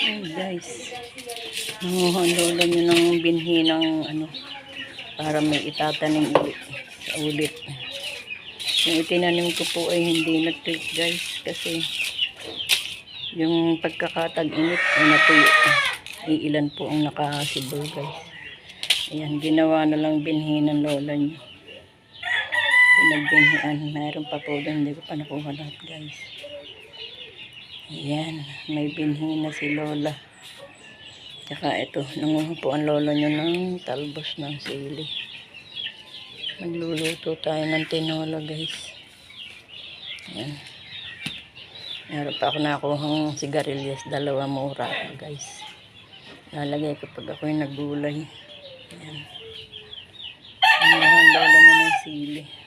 Ayan guys. Nanguha ang lola nyo ng binhi ng ano, para may itatanim ulit. Yung itinanim ko po ay hindi nag-take guys. Kasi yung pagkakatag-init ay natuyo. Iilan po ang nakasibol guys. Ayan, ginawa na lang binhi ng lola nyo. Pinagbinhian. Mayroon pa po doon. Hindi ko pa nakuha lahat guys. Ayan, may binhi na si lola. Tsaka ito, nanguha po ang lola nyo ng talbos ng sili. Magluluto tayo ng tinola guys. Ayan. Meron pa ako nakuhang sigarilyas, 2 mura guys. Lalagay ko pag ako'y naggulay. Ayan. Nanguha ang lola nyo ng sili.